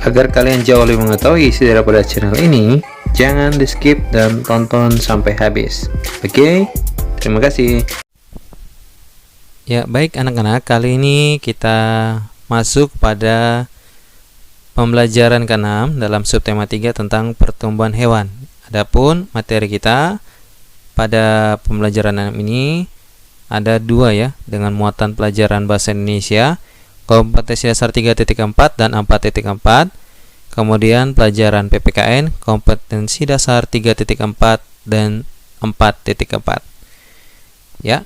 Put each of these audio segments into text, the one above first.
Agar kalian jauh lebih mengetahui isi daripada channel ini, jangan di skip dan tonton sampai habis. Oke, terima kasih. Ya, baik anak-anak, kali ini kita masuk pada pembelajaran ke-6 dalam subtema 3 tentang pertumbuhan hewan. Adapun materi kita pada pembelajaran 6 ini ada 2 ya, dengan muatan pelajaran bahasa Indonesia, kompetensi dasar 3.4 dan 4.4. Kemudian pelajaran PPKN, kompetensi dasar 3.4 dan 4.4. Ya.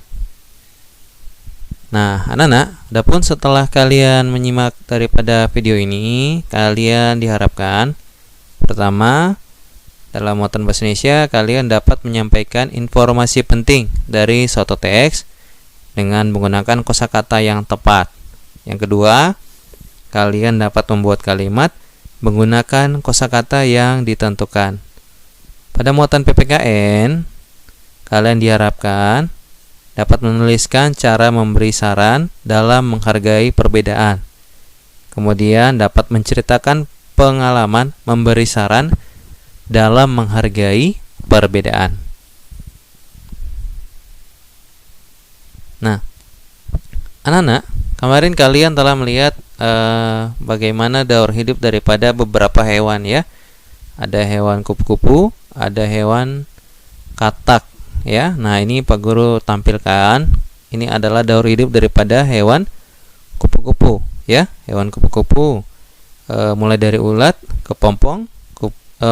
Nah, anak-anak, adapun setelah kalian menyimak daripada video ini, kalian diharapkan pertama, dalam muatan bahasa Indonesia kalian dapat menyampaikan informasi penting dari suatu teks dengan menggunakan kosakata yang tepat. Yang kedua, kalian dapat membuat kalimat menggunakan kosakata yang ditentukan. Pada muatan PPKN, kalian diharapkan dapat menuliskan cara memberi saran dalam menghargai perbedaan. Kemudian dapat menceritakan pengalaman memberi saran dalam menghargai perbedaan. Nah, anak-anak, kemarin kalian telah melihat bagaimana daur hidup daripada beberapa hewan ya. Ada hewan kupu-kupu, ada hewan katak ya. Nah, ini Pak Guru tampilkan. Ini adalah daur hidup daripada hewan kupu-kupu ya. Hewan kupu-kupu mulai dari ulat, kepompong,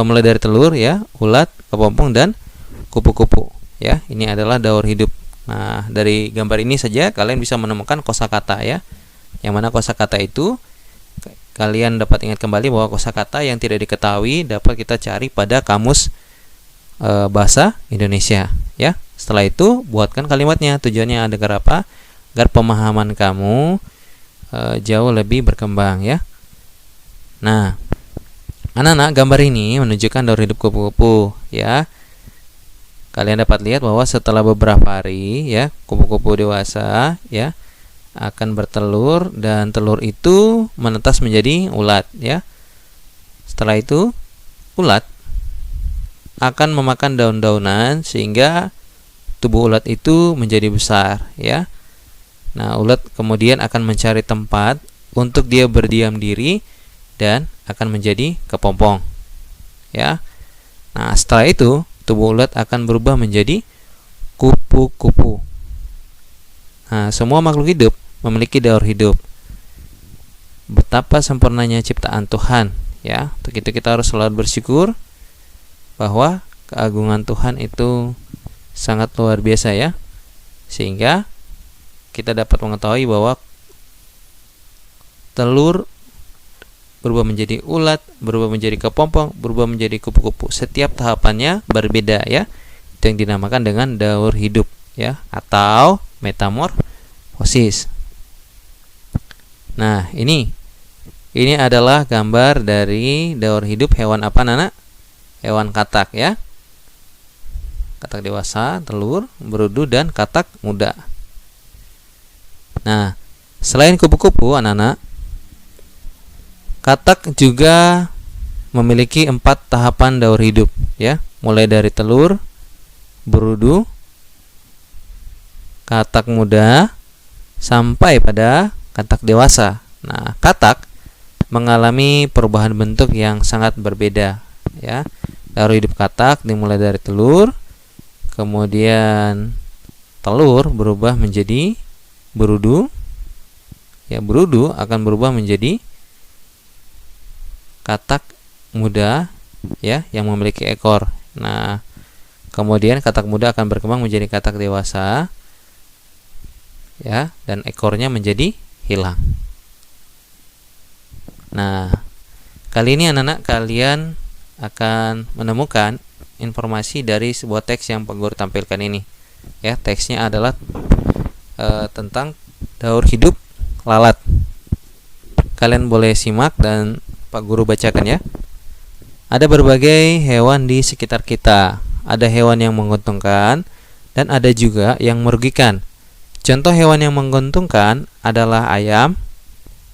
mulai dari telur ya, ulat, kepompong dan kupu-kupu ya. Ini adalah daur hidup. Nah, dari gambar ini saja kalian bisa menemukan kosakata ya. Yang mana kosakata itu kalian dapat ingat kembali bahwa kosakata yang tidak diketahui dapat kita cari pada kamus bahasa Indonesia ya. Setelah itu buatkan kalimatnya. Tujuannya agar apa? Agar pemahaman kamu jauh lebih berkembang ya. Nah, anak-anak, gambar ini menunjukkan daur hidup kupu-kupu ya. Kalian dapat lihat bahwa setelah beberapa hari ya, kupu-kupu dewasa ya akan bertelur dan telur itu menetas menjadi ulat ya. Setelah itu ulat akan memakan daun-daunan sehingga tubuh ulat itu menjadi besar ya. Nah, ulat kemudian akan mencari tempat untuk dia berdiam diri dan akan menjadi kepompong ya. Nah, setelah itu tubuh ulat akan berubah menjadi kupu-kupu. Nah, semua makhluk hidup memiliki daur hidup. Betapa sempurnanya ciptaan Tuhan ya. Untuk itu kita harus selalu bersyukur bahwa keagungan Tuhan itu sangat luar biasa ya. Sehingga kita dapat mengetahui bahwa telur berubah menjadi ulat, berubah menjadi kepompong, berubah menjadi kupu-kupu. Setiap tahapannya berbeda ya. Itu yang dinamakan dengan daur hidup ya, atau metamorfosis. Nah, ini adalah gambar dari daur hidup hewan apa, Nana? Hewan katak ya. Katak dewasa, telur, berudu dan katak muda. Nah, selain kupu-kupu, anak-anak, katak juga memiliki 4 tahapan daur hidup ya, mulai dari telur, berudu, katak muda sampai pada katak dewasa. Nah, katak mengalami perubahan bentuk yang sangat berbeda ya. Daur hidup katak dimulai dari telur, kemudian telur berubah menjadi berudu. Ya, berudu akan berubah menjadi katak muda ya, yang memiliki ekor. Nah, kemudian katak muda akan berkembang menjadi katak dewasa ya, dan ekornya menjadi hilang. Nah, kali ini anak-anak kalian akan menemukan informasi dari sebuah teks yang Pak Guru tampilkan ini ya. Teksnya adalah tentang daur hidup lalat. Kalian boleh simak dan Pak Guru bacakan ya. Ada berbagai hewan di sekitar kita. Ada hewan yang menguntungkan dan ada juga yang merugikan. Contoh hewan yang menguntungkan adalah ayam,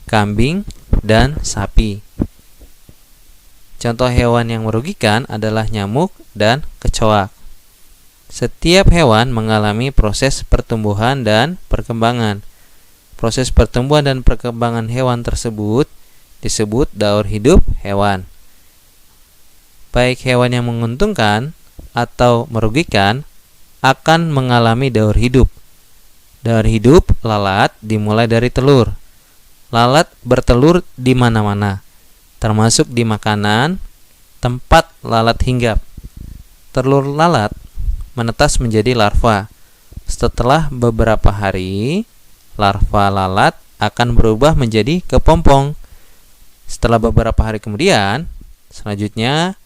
kambing, dan sapi. Contoh hewan yang merugikan adalah nyamuk dan kecoak. Setiap hewan mengalami proses pertumbuhan dan perkembangan. Proses pertumbuhan dan perkembangan hewan tersebut disebut daur hidup hewan. Baik hewan yang menguntungkan atau merugikan akan mengalami daur hidup. Daur hidup lalat dimulai dari telur. Lalat bertelur di mana-mana, termasuk di makanan, tempat lalat hinggap. Telur lalat menetas menjadi larva. Setelah beberapa hari, larva lalat akan berubah menjadi kepompong. Setelah beberapa hari kemudian, selanjutnya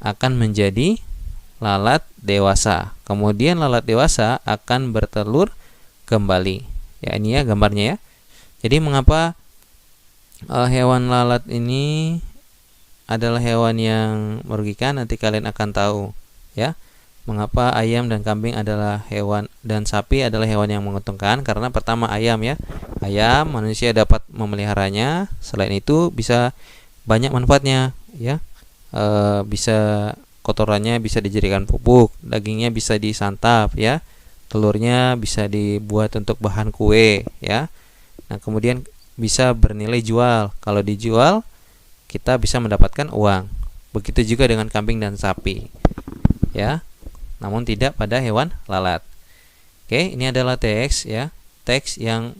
akan menjadi lalat dewasa. Kemudian lalat dewasa akan bertelur kembali. Ya, ini ya gambarnya ya. Jadi mengapa hewan lalat ini adalah hewan yang merugikan, nanti kalian akan tahu ya. Mengapa ayam dan kambing adalah hewan dan sapi adalah hewan yang menguntungkan? Karena pertama ayam ya. Ayam manusia dapat memeliharanya, selain itu bisa banyak manfaatnya ya. Bisa kotorannya bisa dijadikan pupuk, dagingnya bisa disantap ya. Telurnya bisa dibuat untuk bahan kue ya. Nah, kemudian bisa bernilai jual. Kalau dijual, kita bisa mendapatkan uang. Begitu juga dengan kambing dan sapi. Ya. Namun tidak pada hewan lalat. Oke, ini adalah teks ya. Teks yang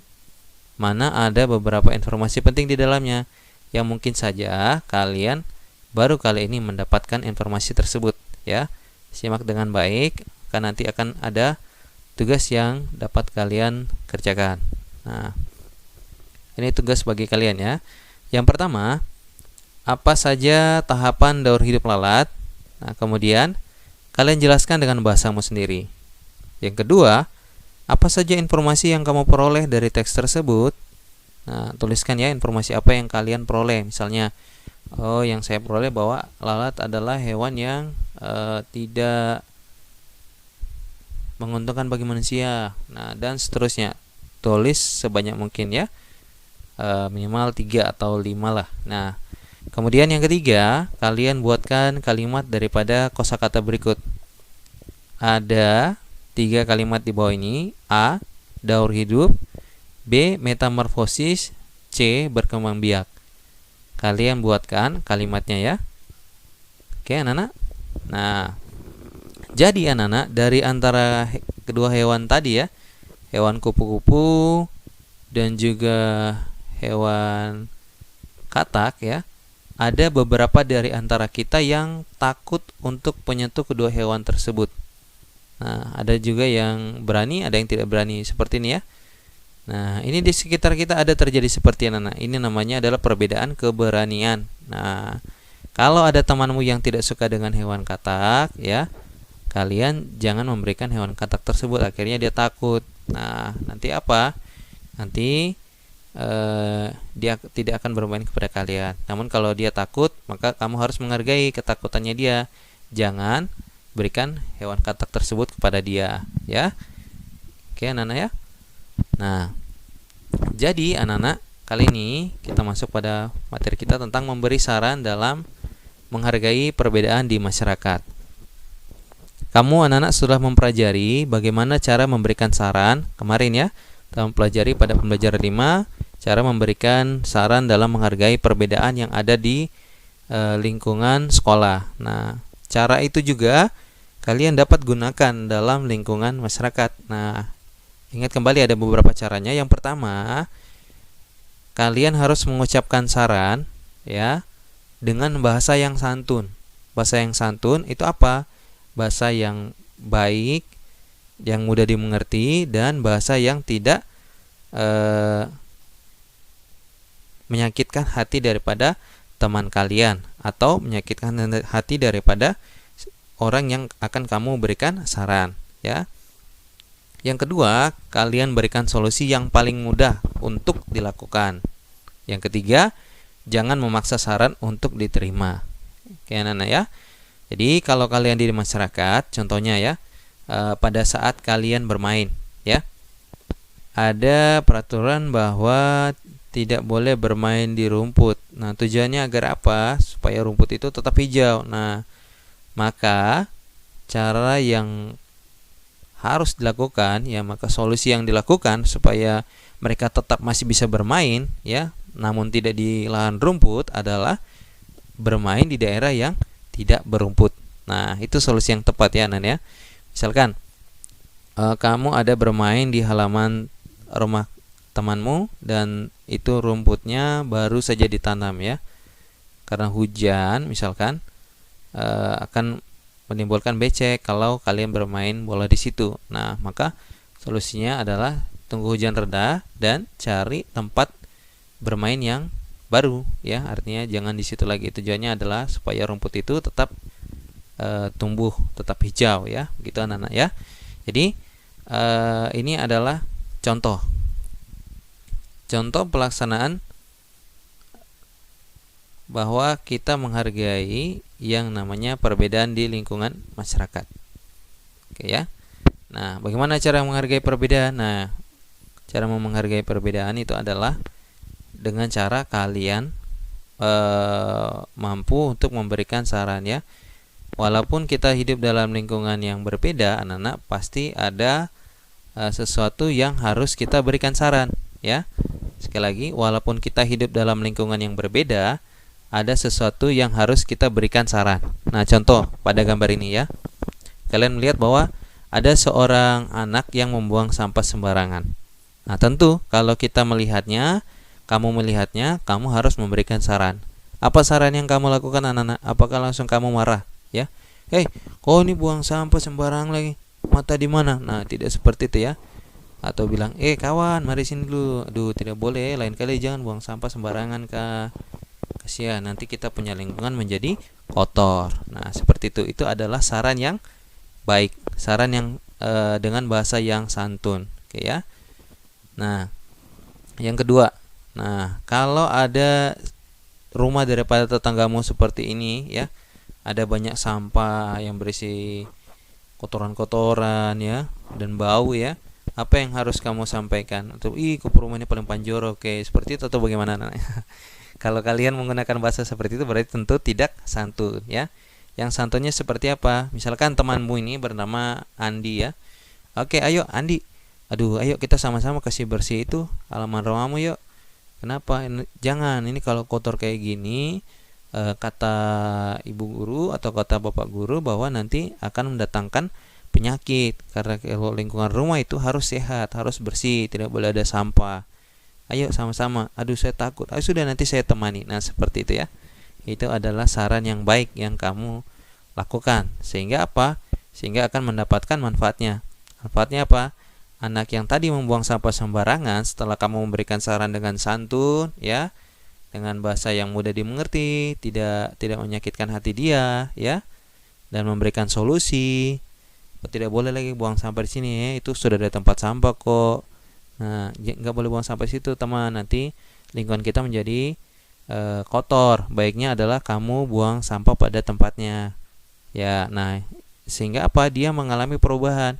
mana ada beberapa informasi penting di dalamnya yang mungkin saja kalian baru kali ini mendapatkan informasi tersebut ya. Simak dengan baik, karena nanti akan ada tugas yang dapat kalian kerjakan. Nah, ini tugas bagi kalian ya. Yang pertama, apa saja tahapan daur hidup lalat? Nah, kemudian kalian jelaskan dengan bahasamu sendiri. Yang kedua, apa saja informasi yang kamu peroleh dari teks tersebut? Nah, tuliskan ya informasi apa yang kalian peroleh. Misalnya, yang saya peroleh bahwa lalat adalah hewan yang tidak menguntungkan bagi manusia. Nah, dan seterusnya. Tulis sebanyak mungkin ya. Minimal 3 atau 5 lah. Nah, kemudian yang ketiga, kalian buatkan kalimat daripada kosakata berikut. Ada 3 kalimat di bawah ini. A. Daur hidup. B. Metamorfosis. C. Berkembang biak. Kalian buatkan kalimatnya ya. Oke anak-anak. Nah, jadi anak-anak, dari antara kedua hewan tadi ya, hewan kupu-kupu dan juga hewan katak ya, ada beberapa dari antara kita yang takut untuk menyentuh kedua hewan tersebut. Nah, ada juga yang berani, ada yang tidak berani, seperti ini ya. Nah, ini di sekitar kita ada terjadi seperti anak-anak. Ini namanya adalah perbedaan keberanian. Nah, kalau ada temanmu yang tidak suka dengan hewan katak ya, kalian jangan memberikan hewan katak tersebut, akhirnya dia takut. Nah, nanti apa? Nanti dia tidak akan bermain kepada kalian. Namun kalau dia takut, maka kamu harus menghargai ketakutannya dia. Jangan berikan hewan katak tersebut kepada dia, ya. Oke, anak-anak ya. Nah, jadi anak-anak, kali ini kita masuk pada materi kita tentang memberi saran dalam menghargai perbedaan di masyarakat. Kamu anak-anak sudah mempelajari bagaimana cara memberikan saran kemarin ya. Kita mempelajari pada pembelajaran 5 cara memberikan saran dalam menghargai perbedaan yang ada di lingkungan sekolah. Nah, cara itu juga kalian dapat gunakan dalam lingkungan masyarakat. Nah, ingat kembali ada beberapa caranya. Yang pertama, kalian harus mengucapkan saran ya dengan bahasa yang santun. Bahasa yang santun itu apa? Bahasa yang baik, yang mudah dimengerti, dan bahasa yang tidak menyakitkan hati daripada teman kalian atau menyakitkan hati daripada orang yang akan kamu berikan saran ya. Yang kedua, kalian berikan solusi yang paling mudah untuk dilakukan. Yang ketiga, jangan memaksa saran untuk diterima. Oke anak-anak ya. Jadi kalau kalian di masyarakat, contohnya ya, pada saat kalian bermain ya, ada peraturan bahwa tidak boleh bermain di rumput Nah, tujuannya agar apa? Supaya rumput itu tetap hijau. Nah, maka cara yang harus dilakukan ya, maka solusi yang dilakukan supaya mereka tetap masih bisa bermain ya, namun tidak di lahan rumput adalah bermain di daerah yang tidak berumput. Nah, itu solusi yang tepat ya, Nan ya. Misalkan kamu ada bermain di halaman rumah temanmu dan itu rumputnya baru saja ditanam ya. Karena hujan misalkan akan menimbulkan becek kalau kalian bermain bola di situ. Nah, maka solusinya adalah tunggu hujan reda dan cari tempat bermain yang baru ya. Artinya jangan di situ lagi. Tujuannya adalah supaya rumput itu tetap tumbuh, tetap hijau ya. Begitu anak-anak ya. Jadi ini adalah contoh pelaksanaan bahwa kita menghargai yang namanya perbedaan di lingkungan masyarakat. Oke ya. Nah, bagaimana cara menghargai perbedaan? Nah, cara menghargai perbedaan itu adalah dengan cara kalian mampu untuk memberikan saran ya. Walaupun kita hidup dalam lingkungan yang berbeda, anak-anak, pasti ada sesuatu yang harus kita berikan saran ya. Sekali lagi, walaupun kita hidup dalam lingkungan yang berbeda, ada sesuatu yang harus kita berikan saran. Nah, contoh pada gambar ini ya. Kalian melihat bahwa ada seorang anak yang membuang sampah sembarangan. Nah, tentu kalau kita melihatnya, kamu harus memberikan saran. Apa saran yang kamu lakukan, anak-anak? Apakah langsung kamu marah ya? Hei, kok ini buang sampah sembarangan lagi? Mata di mana? Nah, tidak seperti itu ya. Atau bilang, kawan, mari sini dulu. Aduh, tidak boleh, lain kali jangan buang sampah sembarangan, Kak. Kasihan, nanti kita punya lingkungan menjadi kotor. Nah, seperti itu. Itu adalah saran yang baik, saran yang dengan bahasa yang santun. Oke ya. Nah, yang kedua. Nah, kalau ada rumah daripada tetanggamu seperti ini ya, ada banyak sampah yang berisi kotoran-kotoran ya dan bau ya. Apa yang harus kamu sampaikan? Atau kok rumah ini paling panjoro, oke, seperti itu atau bagaimana? Kalau kalian menggunakan bahasa seperti itu berarti tentu tidak santun ya. Yang santunnya seperti apa? Misalkan temanmu ini bernama Andi ya. Oke, ayo Andi. Aduh, ayo kita sama-sama kasih bersih itu halaman rumahmu yuk. Kenapa? Jangan, ini kalau kotor kayak gini, kata ibu guru atau kata bapak guru bahwa nanti akan mendatangkan penyakit. Karena kalau lingkungan rumah itu harus sehat, harus bersih, tidak boleh ada sampah. Ayo sama-sama. Aduh, saya takut. Ayo sudah, nanti saya temani. Nah, seperti itu ya. Itu adalah saran yang baik yang kamu lakukan. Sehingga apa? Sehingga akan mendapatkan manfaatnya. Manfaatnya apa? Anak yang tadi membuang sampah sembarangan, setelah kamu memberikan saran dengan santun ya, dengan bahasa yang mudah dimengerti, tidak menyakitkan hati dia ya, dan memberikan solusi. Tidak boleh lagi buang sampah di sini ya, itu sudah ada tempat sampah kok. Nah, nggak boleh buang sampai situ teman, nanti lingkungan kita menjadi kotor. Baiknya adalah kamu buang sampah pada tempatnya ya. Nah, sehingga apa? Dia mengalami perubahan.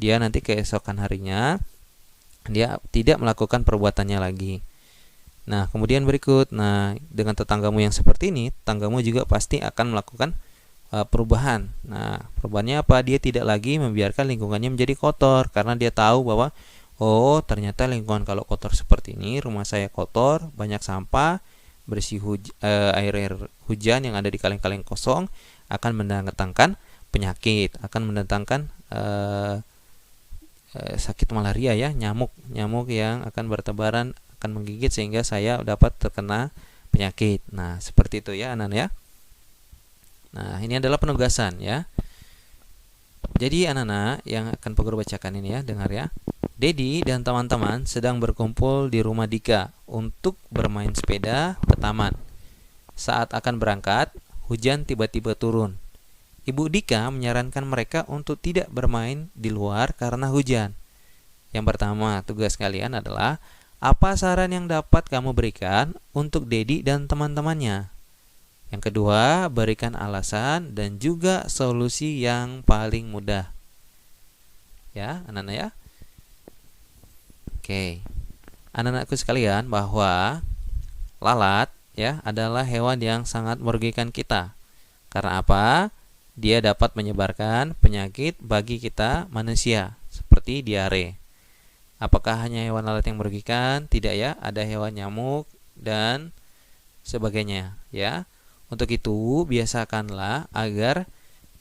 Dia nanti keesokan harinya dia tidak melakukan perbuatannya lagi. Nah, kemudian berikut, nah, dengan tetanggamu yang seperti ini, tetanggamu juga pasti akan melakukan perubahan. Nah, perubahannya apa? Dia tidak lagi membiarkan lingkungannya menjadi kotor karena dia tahu bahwa ternyata lingkungan kalau kotor seperti ini, rumah saya kotor, banyak sampah, bersih air hujan yang ada di kaleng-kaleng kosong akan mendatangkan penyakit, akan mendatangkan sakit malaria ya, nyamuk yang akan bertebaran, akan menggigit sehingga saya dapat terkena penyakit. Nah, seperti itu ya anak-anak ya. Nah, ini adalah penugasan ya. Jadi anak-anak yang akan Pak Guru bacakan ini ya, dengar ya. Dedi dan teman-teman sedang berkumpul di rumah Dika untuk bermain sepeda ke taman. Saat akan berangkat, hujan tiba-tiba turun. Ibu Dika menyarankan mereka untuk tidak bermain di luar karena hujan. Yang pertama, tugas kalian adalah apa saran yang dapat kamu berikan untuk Dedi dan teman-temannya. Yang kedua, berikan alasan dan juga solusi yang paling mudah. Ya, anak-anak ya. Oke. Anak-anakku sekalian, bahwa lalat ya adalah hewan yang sangat merugikan kita. Karena apa? Dia dapat menyebarkan penyakit bagi kita manusia seperti diare. Apakah hanya hewan lalat yang merugikan? Tidak ya, ada hewan nyamuk dan sebagainya ya. Untuk itu biasakanlah agar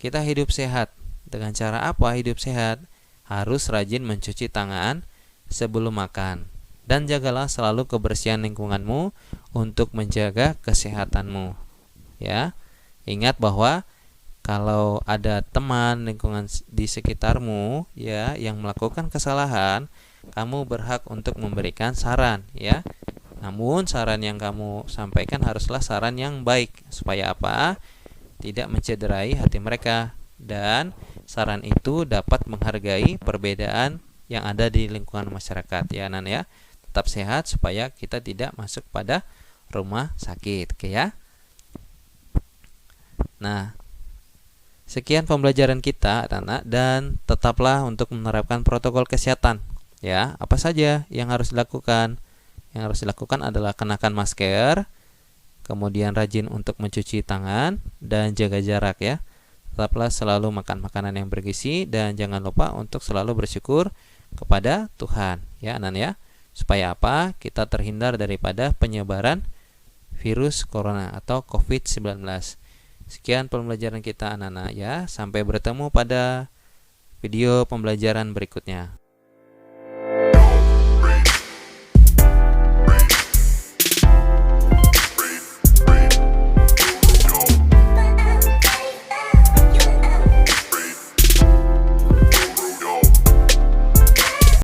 kita hidup sehat. Dengan cara apa hidup sehat? Harus rajin mencuci tangan sebelum makan. Dan jagalah selalu kebersihan lingkunganmu untuk menjaga kesehatanmu. Ya. Ingat bahwa kalau ada teman lingkungan di sekitarmu ya yang melakukan kesalahan, kamu berhak untuk memberikan saran ya. Namun saran yang kamu sampaikan haruslah saran yang baik supaya apa? Tidak mencederai hati mereka, dan saran itu dapat menghargai perbedaan yang ada di lingkungan masyarakat ya Nan ya. Tetap sehat supaya kita tidak masuk pada rumah sakit, oke ya. Nah, sekian pembelajaran kita anak-anak, dan tetaplah untuk menerapkan protokol kesehatan ya. Apa saja yang harus dilakukan? Yang harus dilakukan adalah kenakan masker, kemudian rajin untuk mencuci tangan dan jaga jarak ya. Tetaplah selalu makan makanan yang bergizi dan jangan lupa untuk selalu bersyukur kepada Tuhan ya Anan ya. Supaya apa? Kita terhindar daripada penyebaran virus corona atau COVID-19. Sekian pembelajaran kita anak-anak ya. Sampai bertemu pada video pembelajaran berikutnya.